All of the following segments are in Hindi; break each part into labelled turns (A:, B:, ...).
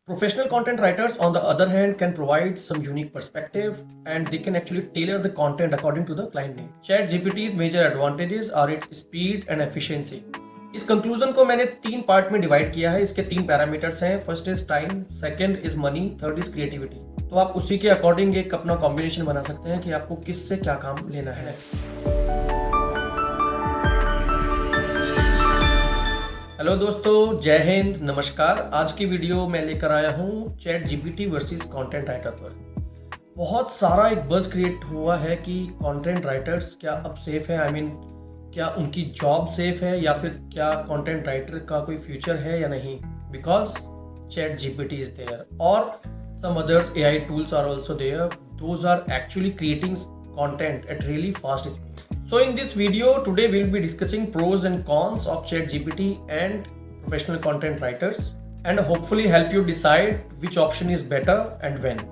A: Professional content writers, on the other hand, can provide some unique perspective and they can actually tailor the content according to the client need. ChatGPT's major advantages are its speed and efficiency. इस कंक्लूजन को मैंने 3 पार्ट में डिवाइड किया है. इसके 3 पैरामीटर्स हैं. First is time, second is money, third is creativity. तो आप उसी के अकॉर्डिंग एक अपना कॉम्बिनेशन बना सकते हैं कि आपको किससे क्या काम लेना है. हेलो दोस्तों, जय हिंद, नमस्कार. आज की वीडियो मैं लेकर आया हूँ chat GPT versus content writer पर. बहुत सारा एक बज़ क्रिएट हुआ है कि कंटेंट राइटर्स क्या अब सेफ है, क्या उनकी जॉब सेफ है या फिर क्या कंटेंट राइटर का कोई फ्यूचर है या नहीं, because ChatGPT is there और some others AI tools are also there. Those are actually creating content at really fast speed. So in this video today we'll be discussing pros and cons of ChatGPT and professional content writers and hopefully help you decide which option is better and when.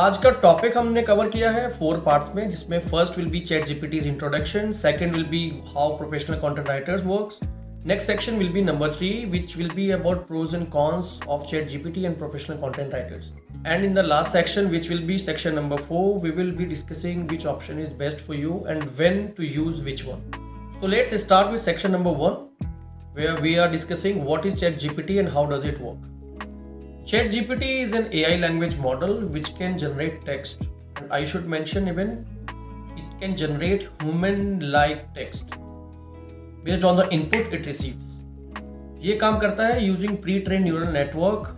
A: आज का टॉपिक हमने कवर किया है 4 पार्ट्स में, जिसमें first will be ChatGPT's introduction, second will be how professional content writers works. Next section will be number 3, which will be about pros and cons of ChatGPT and professional content writers. And in the last section, which will be section number 4, we will be discussing which option is best for you and when to use which one. So let's start with section number 1, where we are discussing what is ChatGPT and how does it work. ChatGPT is an AI language model which can generate text. And I should mention even it can generate human-like text based on the input it receives. ये काम करता है using pre-trained neural network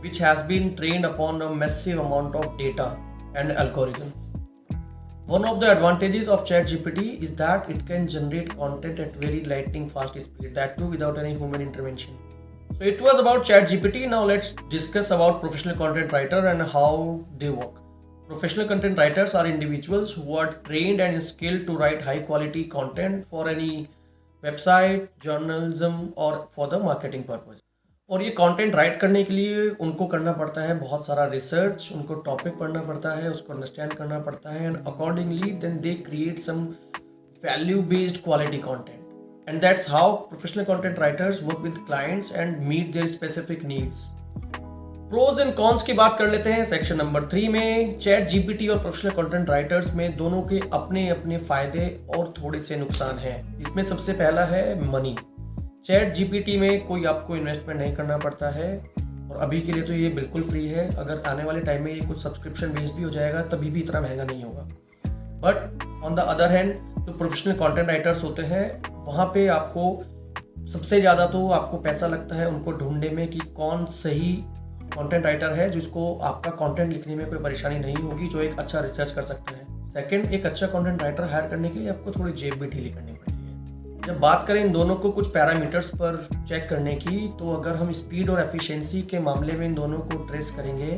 A: which has been trained upon a massive amount of data and algorithms. One of the advantages of ChatGPT is that it can generate content at very lightning fast speed, that too without any human intervention. So it was about ChatGPT. Now let's discuss about professional content writer and how they work. Professional content writers are individuals who are trained and skilled to write high quality content for any website, journalism और फॉर द मार्केटिंग पर्पस. और ये कंटेंट राइट करने के लिए उनको करना पड़ता है बहुत सारा रिसर्च, उनको टॉपिक पढ़ना पड़ता है, उसको अंडरस्टैंड करना पड़ता है and accordingly then they create some value based quality content and that's how professional content writers work with clients and meet their specific needs. Pros and cons की बात कर लेते हैं सेक्शन नंबर 3 में. चैट जीपीटी और प्रोफेशनल कंटेंट राइटर्स में दोनों के अपने अपने फायदे और थोड़े से नुकसान हैं. इसमें सबसे पहला है मनी. चैट जीपीटी में कोई आपको इन्वेस्टमेंट नहीं करना पड़ता है और अभी के लिए तो ये बिल्कुल फ्री है. अगर आने वाले टाइम में ये कुछ सब्सक्रिप्शन बेस्ड भी हो जाएगा तभी भी इतना महंगा नहीं होगा. But on the other hand जो प्रोफेशनल कंटेंट राइटर्स होते हैं वहाँ पे आपको सबसे ज़्यादा तो आपको पैसा लगता है उनको ढूंढने में कि कौन सही कंटेंट राइटर है जिसको आपका कंटेंट लिखने में कोई परेशानी नहीं होगी, जो एक अच्छा रिसर्च कर सकता है. सेकंड, एक अच्छा कंटेंट राइटर हायर करने के लिए आपको थोड़ी जेब भी ढीली करनी पड़ती है. जब बात करें इन दोनों को कुछ पैरामीटर्स पर चेक करने की, तो अगर हम स्पीड और एफिशिएंसी के मामले में इन दोनों को ट्रेस करेंगे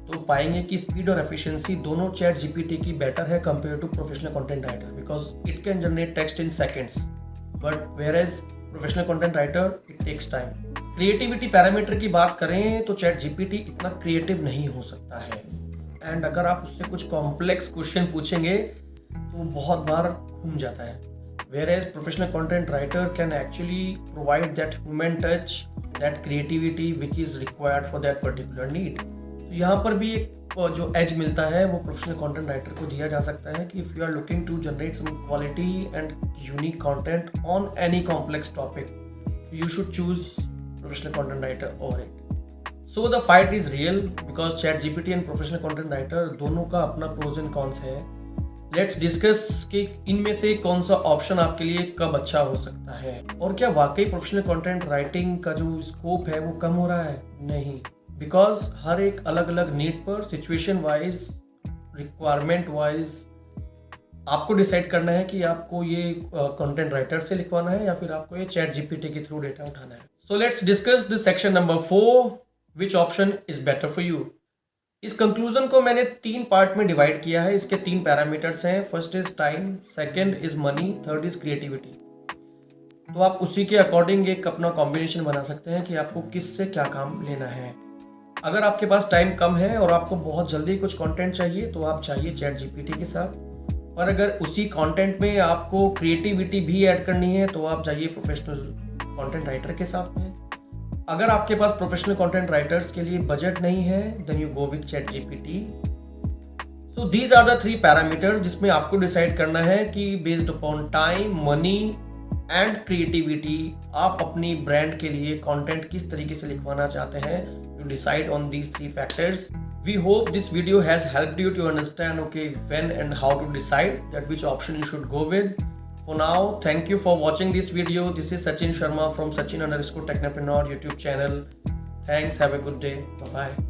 A: तो पाएंगे कि स्पीड और एफिशिएंसी दोनों चैट जीपीटी की बेटर है compare to professional content writer, because it can generate text in seconds, but whereas professional content writer it takes time. Creativity parameter की बात करें तो चैट जीपीटी इतना क्रिएटिव नहीं हो सकता है एंड अगर आप उससे कुछ कॉम्प्लेक्स क्वेश्चन पूछेंगे तो बहुत बार घूम जाता है. Whereas professional content writer can actually provide that human touch, that creativity which is required for that particular need. तो यहाँ पर भी एक जो एज मिलता है वो प्रोफेशनल कंटेंट राइटर को दिया जा सकता है कि if you are looking to generate some quality and unique content on any complex topic, you should choose professional content writer over it. So the fight is real because ChatGPT and professional content writer दोनों का अपना pros and cons है. Let's discuss कि इनमें से कौन सा ऑप्शन आपके लिए कब अच्छा हो सकता है और क्या वाकई प्रोफेशनल कंटेंट राइटिंग का जो स्कोप है वो कम हो रहा है. नहीं, बिकॉज हर एक अलग अलग नीड पर सिचुएशन वाइज, रिक्वायरमेंट वाइज आपको डिसाइड करना है कि आपको ये कंटेंट राइटर से लिखवाना है या फिर आपको ये चैट जीपीटी के थ्रू डेटा उठाना है. So let's discuss the section number 4, which option is better for you. इस कंक्लूजन को मैंने 3 पार्ट में डिवाइड किया है. इसके 3 पैरामीटर्स हैं. First is time, second is money, third is creativity. तो आप उसी के अकॉर्डिंग एक अपना कॉम्बिनेशन बना सकते हैं कि आपको किससे क्या काम लेना है. अगर आपके पास टाइम कम है और आपको बहुत जल्दी कुछ कंटेंट चाहिए तो आप चाहिए चैट जीपीटी के साथ. और अगर उसी कंटेंट में आपको क्रिएटिविटी भी ऐड करनी है तो आप जाइए प्रोफेशनल कंटेंट राइटर के साथ में. अगर आपके पास प्रोफेशनल कंटेंट राइटर्स के लिए बजट नहीं है, then you go with ChatGPT. So these are the 3 parameter जिसमें आपको डिसाइड करना है कि based upon time, money and creativity आप अपनी ब्रांड के लिए कंटेंट किस तरीके से लिखवाना चाहते हैं। You decide on these 3 factors. We hope this video has helped you to understand when and how to decide that which option you should go with. For now, thank you for watching this video. This is Sachin Sharma from Sachin_Technopreneur YouTube channel. Thanks. Have a good day. Bye bye.